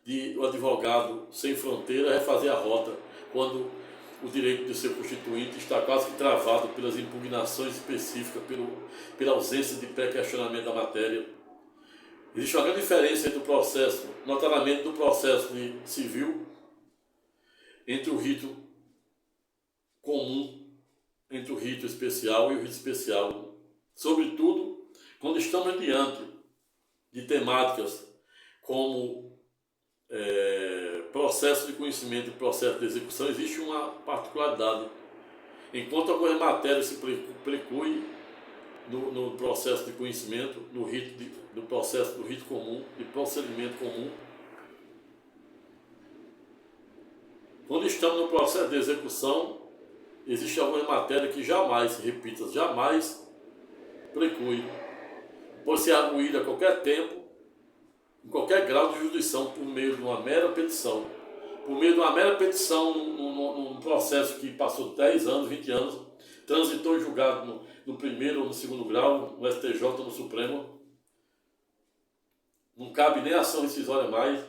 de o advogado sem fronteira refazer a rota quando o direito de ser constituinte está quase que travado pelas impugnações específicas, pela ausência de pré-questionamento da matéria. Existe uma grande diferença entre o processo, notadamente do processo de civil, entre o rito comum, entre o rito especial e o rito especial. Sobretudo, quando estamos diante de temáticas como processo de conhecimento e processo de execução, existe uma particularidade. Enquanto algumas matérias se precluem no processo de conhecimento, no processo do rito comum, de procedimento comum, quando estamos no processo de execução, existe algumas matérias que jamais, repita, jamais preclui. Pode ser arguída a qualquer tempo, em qualquer grau de jurisdição, por meio de uma mera petição. Por meio de uma mera petição, num processo que passou 10 anos, 20 anos, transitou em julgado no primeiro ou no segundo grau, no STJ ou no Supremo. Não cabe nem ação rescisória mais,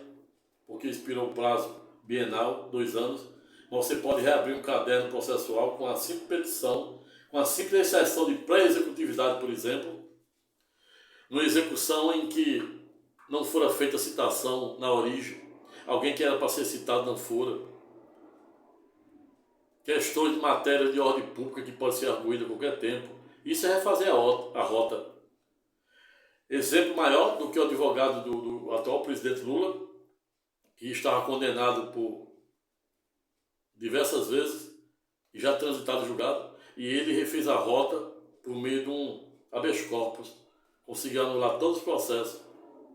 porque expirou o prazo bienal, 2 anos. Mas você pode reabrir um caderno processual com a simples petição, com a simples exceção de pré-executividade, por exemplo, numa execução em que não fora feita citação na origem, alguém que era para ser citado não fora, questões de matéria de ordem pública que pode ser arguída a qualquer tempo, isso é refazer a rota. Exemplo maior do que o advogado do atual presidente Lula, que estava condenado por diversas vezes e já transitado julgado, e ele refez a rota por meio de um habeas corpus, conseguiu anular todos os processos,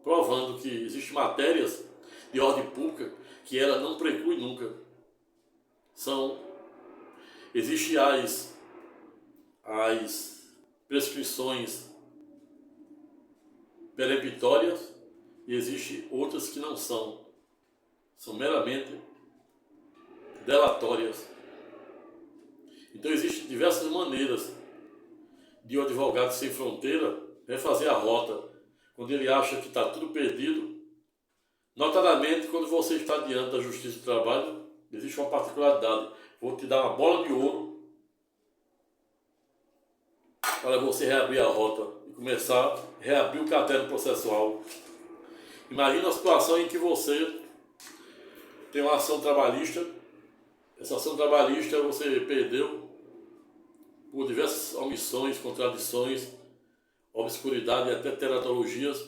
provando que existem matérias de ordem pública que ela não preclui nunca. Existem as prescrições peremptórias e existem outras que não são meramente delatórias. Então existem diversas maneiras de um advogado sem fronteira refazer a rota quando ele acha que está tudo perdido. Notadamente, quando você está diante da Justiça do Trabalho, existe uma particularidade. Vou te dar uma bola de ouro para você reabrir a rota e começar a reabrir o caderno processual. Imagina a situação em que você tem uma ação trabalhista. Essa ação trabalhista você perdeu por diversas omissões, contradições, obscuridade e até teratologias,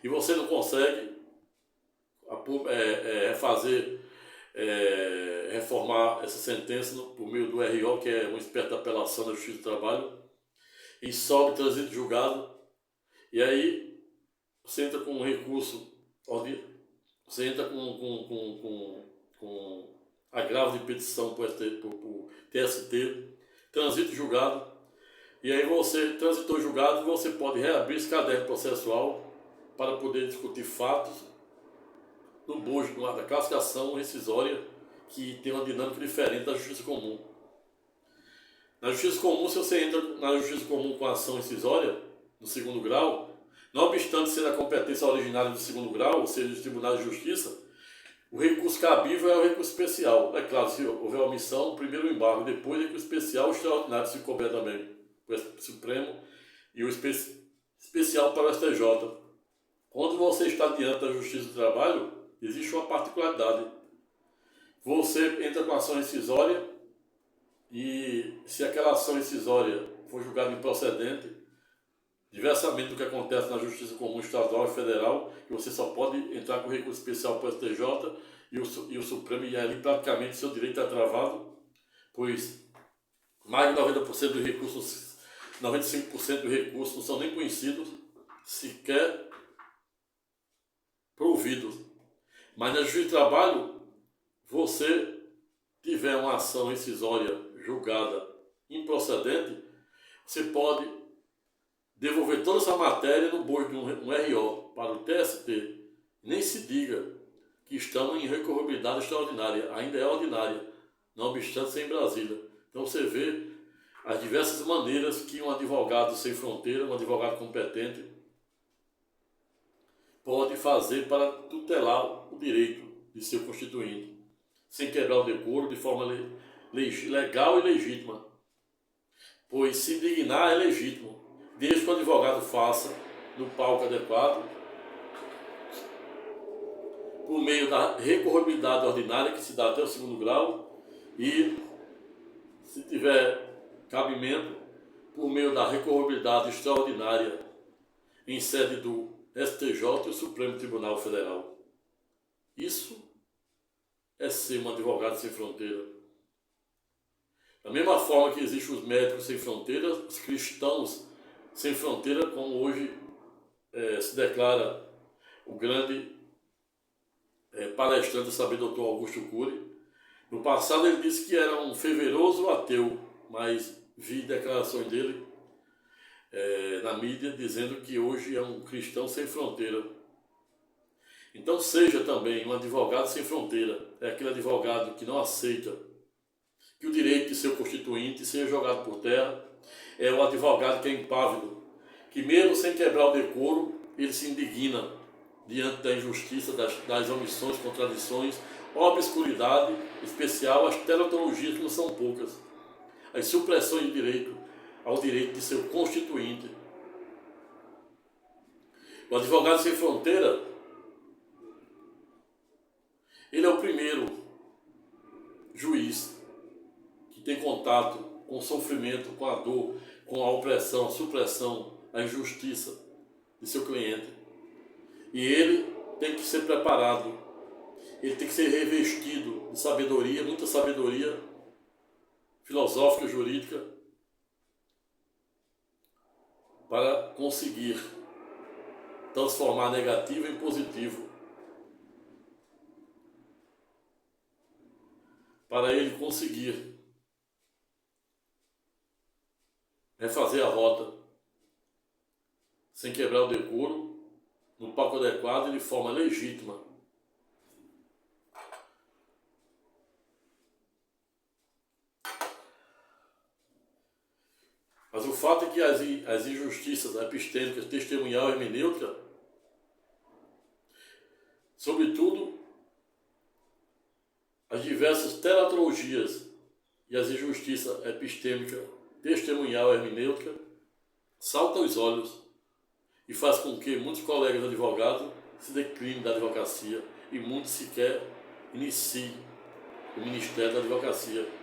e você não consegue reformar essa sentença por meio do RO, que é uma espécie de apelação da Justiça do Trabalho, e sobe transito julgado, e aí você entra com um recurso, você entra com agravo de petição por TST, transito julgado, e aí você transitou julgado, você pode reabrir esse caderno processual para poder discutir fatos no bojo da classificação rescisória, que tem uma dinâmica diferente da justiça comum. Na justiça comum, se você entra na justiça comum com a ação rescisória, no segundo grau, não obstante ser a competência originária do segundo grau, ou seja, dos tribunais de justiça, o recurso cabível é o recurso especial. É claro, se houver omissão, primeiro o embargo, depois o recurso especial, o extraordinário, se couber também, o Supremo, e o especial para o STJ. Quando você está diante da Justiça do Trabalho, existe uma particularidade. Você entra com a ação rescisória e, se aquela ação rescisória for julgada improcedente, diversamente do que acontece na Justiça Comum Estadual e Federal, que você só pode entrar com recurso especial para o STJ e o Supremo, e ali praticamente seu direito é travado, pois mais de 90% dos recursos, 95% dos recursos não são nem conhecidos, sequer providos. Mas na Justiça do Trabalho, você tiver uma ação rescisória julgada improcedente, você pode devolver toda essa matéria no bojo de um RO para o TST. Nem se diga que estamos em recorribilidade extraordinária, ainda é ordinária, não obstante ser em Brasília. Então você vê as diversas maneiras que um advogado sem fronteira, um advogado competente, pode fazer para tutelar o direito de seu constituinte, sem quebrar o decoro, de forma legal e legítima. Pois se indignar é legítimo, desde que o advogado faça no palco adequado, por meio da recorribilidade ordinária, que se dá até o segundo grau, e, se tiver cabimento, por meio da recorribilidade extraordinária em sede do STJ e o Supremo Tribunal Federal. Isso é ser um advogado sem fronteira. Da mesma forma que existem os médicos sem fronteira, os cristãos sem fronteira, como hoje se declara o grande palestrante, saber, Dr. Augusto Cury. No passado ele disse que era um fervoroso ateu, mas vi declarações dele na mídia dizendo que hoje é um cristão sem fronteira. Então seja também um advogado sem fronteira. É aquele advogado que não aceita que o direito de seu constituinte seja jogado por terra. É o advogado que é impávido, que mesmo sem quebrar o decoro, ele se indigna diante da injustiça, das omissões, contradições, obscuridade, especial, as teratologias que não são poucas, as supressões de direito, ao direito de seu constituinte. O advogado sem fronteira, ele é o primeiro juiz que tem contato com o sofrimento, com a dor, com a opressão, a supressão, a injustiça de seu cliente. E ele tem que ser preparado, ele tem que ser revestido de sabedoria, muita sabedoria filosófica, jurídica, para conseguir transformar negativo em positivo, para ele conseguir refazer a rota sem quebrar o decoro, no palco adequado e de forma legítima. Mas o fato é que as injustiças epistêmicas, testemunhal e hermenêutica, sobretudo as diversas teratologias e as injustiças epistêmica, testemunhal e hermenêutica, saltam aos olhos e faz com que muitos colegas advogados se declinem da advocacia e muitos sequer iniciem o ministério da advocacia.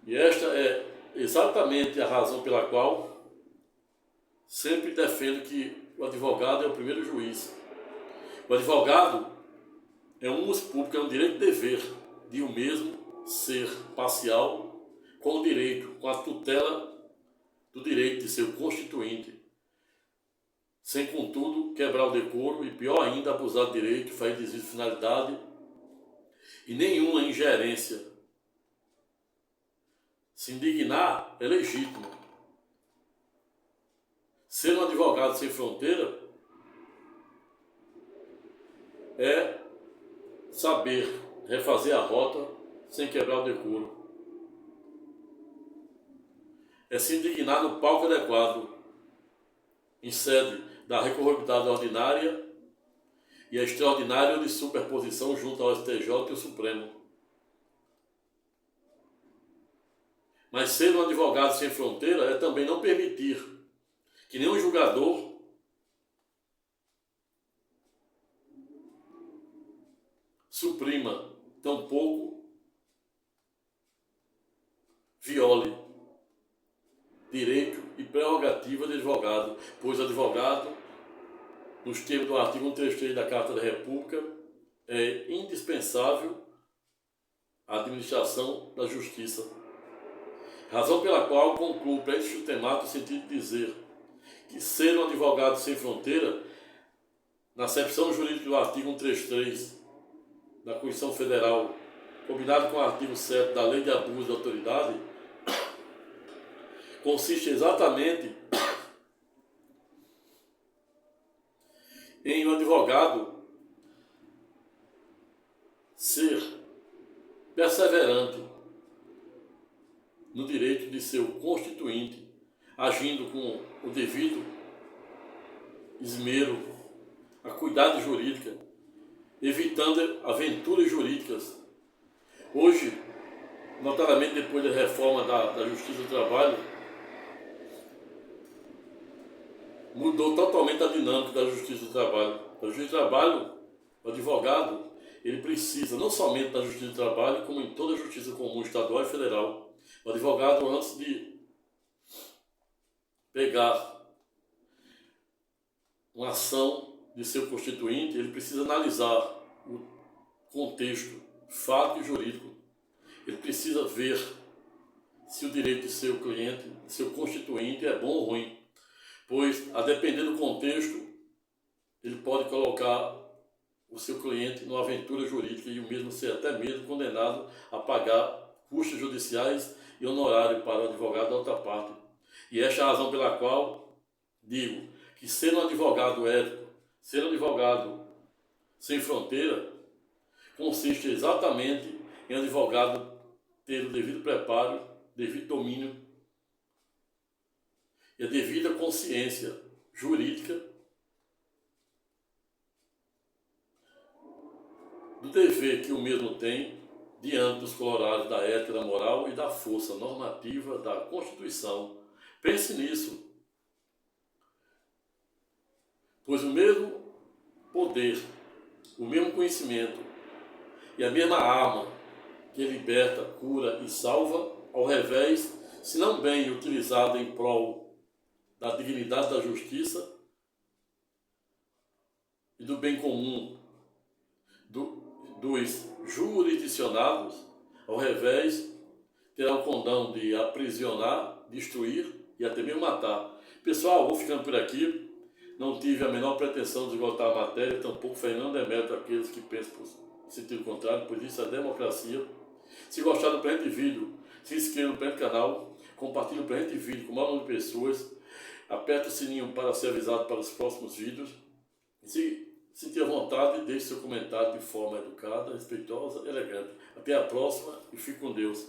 E esta é exatamente a razão pela qual sempre defendo que o advogado é o primeiro juiz. O advogado é um uso público, é um direito e dever de o mesmo ser parcial com o direito, com a tutela do direito de seu constituinte, sem, contudo, quebrar o decoro e, pior ainda, abusar do direito, fazer desvio de finalidade e nenhuma ingerência. Se indignar é legítimo. Ser um advogado sem fronteira é saber refazer a rota sem quebrar o decoro. É se indignar no palco adequado, em sede da recorribilidade ordinária e a extraordinária de superposição junto ao STJ e ao Supremo. Mas ser um advogado sem fronteira é também não permitir que nenhum julgador suprima, tampouco viole direito e prerrogativa de advogado, pois advogado, nos termos do artigo 133 da Carta da República, é indispensável à administração da justiça. Razão pela qual concluo para este temático no sentido de dizer que ser um advogado sem fronteira, na acepção jurídica do artigo 133 da Constituição Federal, combinado com o artigo 7 da Lei de Abuso de Autoridade, consiste exatamente em um advogado ser perseverante no direito de seu constituinte, agindo com o devido esmero, a cuidado jurídica, evitando aventuras jurídicas. Hoje, notadamente depois da reforma da Justiça do Trabalho, mudou totalmente a dinâmica da Justiça do Trabalho. A Justiça do Trabalho, o advogado, ele precisa não somente da Justiça do Trabalho, como em toda a Justiça Comum estadual e federal. O advogado, antes de pegar uma ação de seu constituinte, ele precisa analisar o contexto fático e jurídico. Ele precisa ver se o direito de seu cliente, de seu constituinte, é bom ou ruim. Pois, a depender do contexto, ele pode colocar o seu cliente numa aventura jurídica e o mesmo ser até mesmo condenado a pagar custos judiciais e honorário para o advogado da outra parte. E esta é a razão pela qual digo que ser um advogado ético, ser um advogado sem fronteira, consiste exatamente em advogado ter o devido preparo, devido domínio e a devida consciência jurídica do dever que o mesmo tem diante dos colorados da ética, da moral e da força normativa da Constituição. Pense nisso, pois o mesmo poder, o mesmo conhecimento e a mesma arma que liberta, cura e salva, ao revés, se não bem utilizada em prol da dignidade da justiça e do bem comum dos jurisdicionados, ao revés, terá o condão de aprisionar, destruir e até mesmo matar. Pessoal, vou ficando por aqui. Não tive a menor pretensão de esgotar a matéria, tampouco Fernando demérito aqueles que pensam por sentido contrário, pois isso é democracia. Se gostar do presente vídeo, se inscreva no presente canal, compartilhe o presente vídeo com o maior número de pessoas, aperte o sininho para ser avisado para os próximos vídeos. Se sentir vontade, deixe seu comentário de forma educada, respeitosa e elegante. Até a próxima e fique com Deus.